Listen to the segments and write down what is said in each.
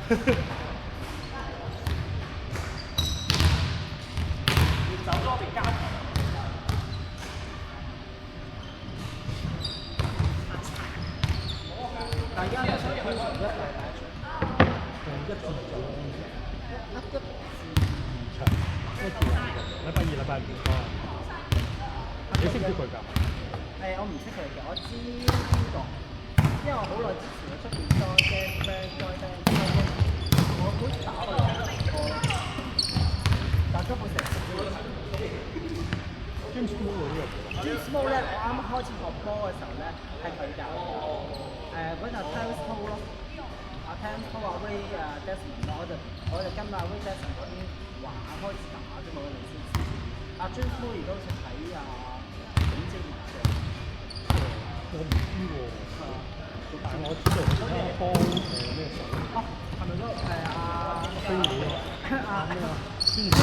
要走多邊加強。大家都想推崇一場一至2一場，一至2禮拜2、禮拜5多。你識唔識佢㗎？我唔識佢嘅，我知邊個，因為我好耐之前喺出邊再我好似打過兩個，但根本成日識咗。James Small 嗰啲有冇James Small 咧，我啱啱開始學波嘅時候咧，係佢教我。嗰陣 Terence Cole 咯，阿 Terence Cole 阿 Ray Desmond 我就跟阿 Ray Desmond 嗰邊玩開始打啫嘛，嗰陣先。阿 James Small 而家好似睇景精華嘅。我唔知喎，但係我知道而家幫咩手？哦，係咪嗰個飛鳥啊咩啊？邊個？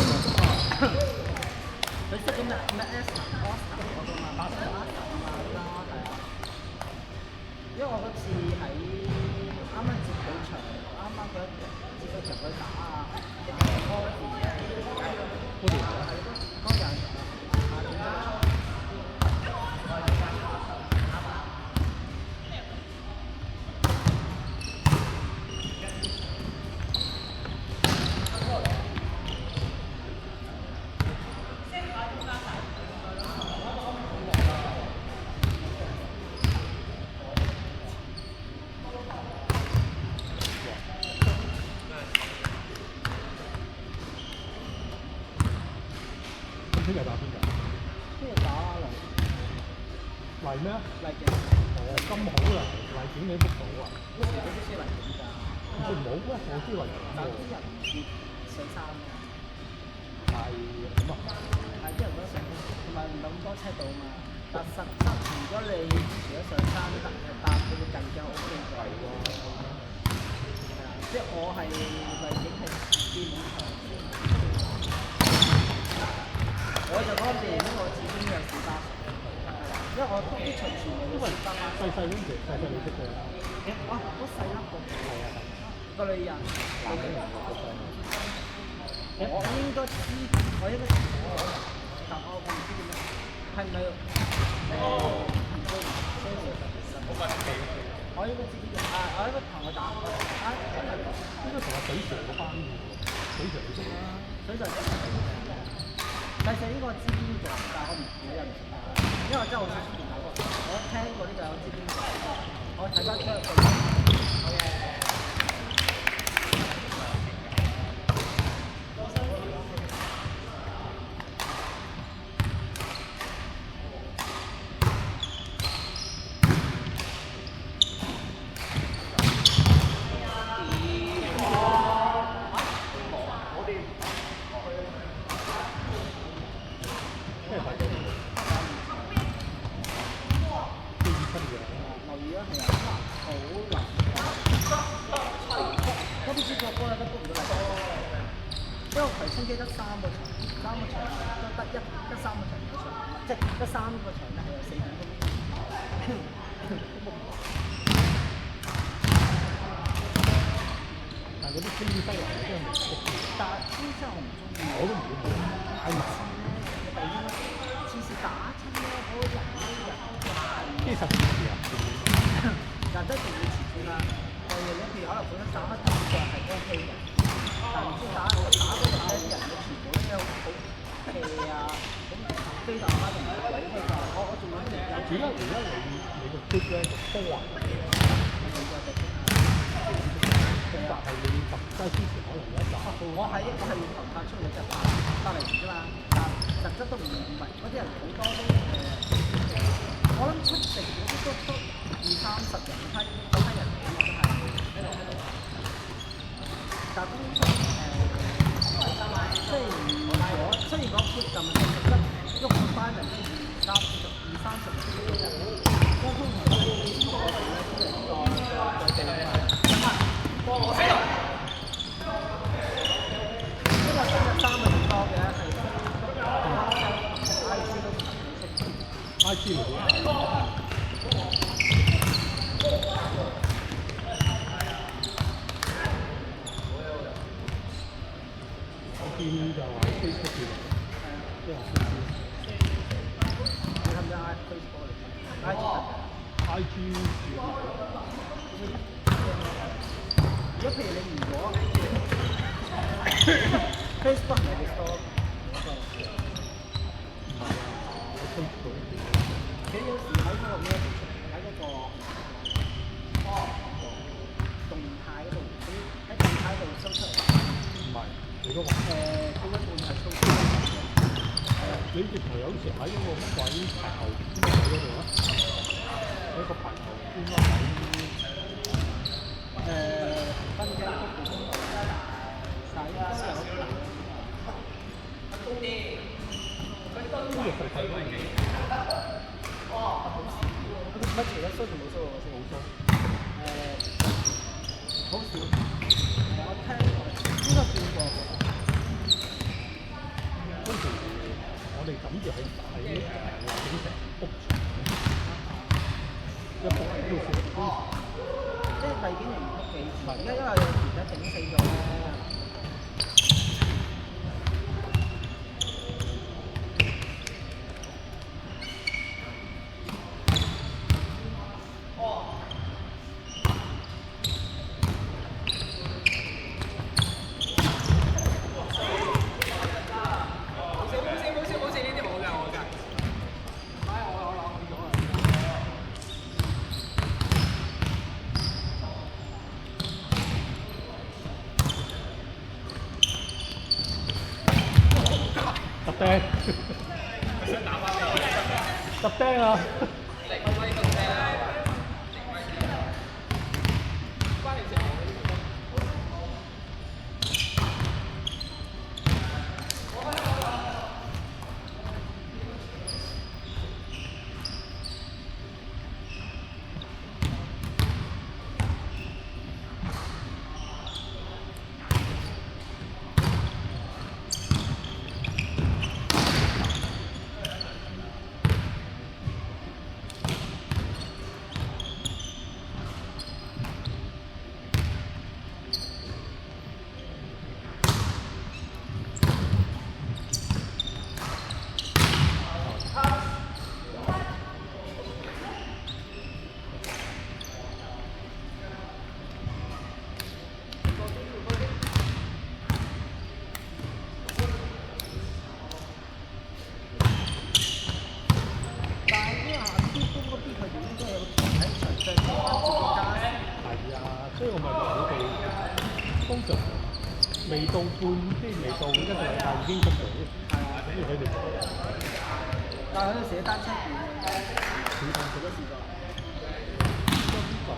佢識咗咩 Oscar 嗰個嘛 ，Oscar 啊係啊。因為我嗰次喺啱啱接佢場，啱啱佢接佢場去打啊，嗰條嗰人聽日打邊㗎？聽日打嚟咩？嚟景，咁好嚟景你 book 到啊？嗰時佢都知嚟景㗎，佢冇咩？我知嚟景但喎。啲人唔接上山㗎，係點啊？係啲人都上，同埋唔係咁多車道嘛。但實質如果你除咗上山搭嗰個近郊 OK 嘅喎，係啊，即係我係嚟景係基本上。我就嗰邊，因為我自己有小巴，因為我啲隨傳嘅小巴。細嗰陣時，細你識佢啦。哇！好細粒個，係啊，個女人。男人嚟嘅嗰個。我應該知，我應該知，但我唔知點樣，係咪我應該知呢個我應該同佢打應該同阿水 Sir 嗰班嘅喎，水 Sir 你識啦。水上細細呢個知邊個，但係我唔記得，因為我真係好少出面打過。我聽過呢個我知邊個，我睇翻出嚟。好嘅。葵青基得3個場都得得3個場嘅場，即係得3個場，但係有4點鐘。但係嗰啲飛西人我真係未識。但係飛西我唔中意。我都唔會睇。太難。次次打親咧，嗰個人機實時啊！但真係要持住啦。譬如可能本身打開3個係 OK 嘅，但唔知打嗰人咧，啲人嘅全部咧好氣啊，咁飛到翻嚟鬼氣㗎。我仲諗住有。而家你個 group 咧個波啊，咁但係你特西之前可能有一集。我係要投拍出嚟就8嚟啫嘛，但實質都唔係嗰啲人好多都我諗出席都20-30人批人嚟㗎嘛都係。但通常雖然嗰 group 咁實質喐到班人都20-30人，因為通常我哋咧啲人幫我死啦！因為今日3個人多嘅係 IG 都唔識。IG 嚟嘅。Facebook 係咪 store 唔係啊，我推出嗰啲佢有時喺嗰個咩喺嗰個動態嗰度，佢喺動態度 show 出嚟。唔係你嗰個佢一半係 show 出嚟嘅。你直頭有時喺嗰個乜鬼排頭邊位嗰度啊？喺個排頭邊咯，分鏡嗰邊，但係應該有呢個細細嗰邊乜除咗 show 同冇 show 我先冇錯。好少。我聽應該見過。嗰時我哋諗住喺整成屋牆，一幅喺度寫嗰即係荔景園屋幾次，而家因為有時而家整死咗咧。揼釘，揼釘啊！所以我咪話佢哋通常未到半，即係未到一個禮拜已經出嚟，咁佢哋但係佢哋寫單車館，佢都試過。都知道，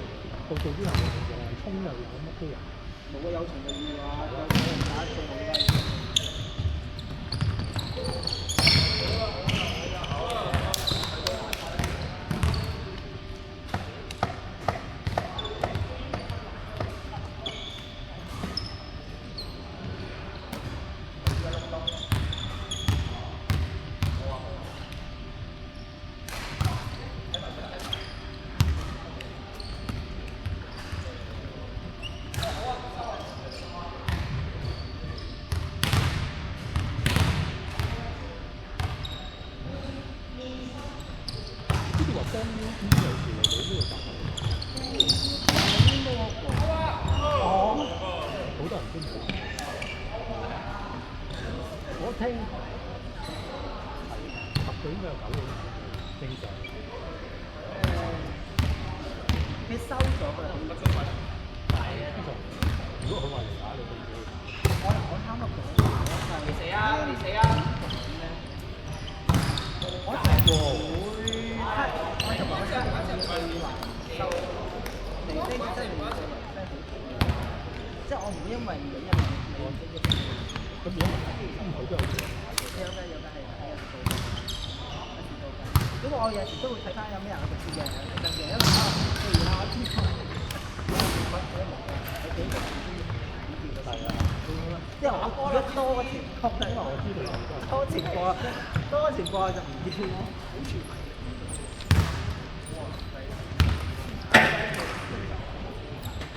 到做啲人又係衝又有乜都有。冇啊，有場就要啊，有人打最好啦。有時嚟到呢度打，好多人都冇。我聽10個應該有9個正常。佢收咗㗎啦。如果佢話嚟打，你會唔會？我貪得到，你死啊！你死啊！我就會我就話我真係去話收，離呢個真係唔係真係好，即係我唔因為唔俾人哋咁如果心口都有嘅。有嘅係有時到，咁我有時都會睇翻有咩人去接嘅，跟住因為譬如我知道有幾個係啊，即係我如果多情況，因為我知道多情況就唔要咯。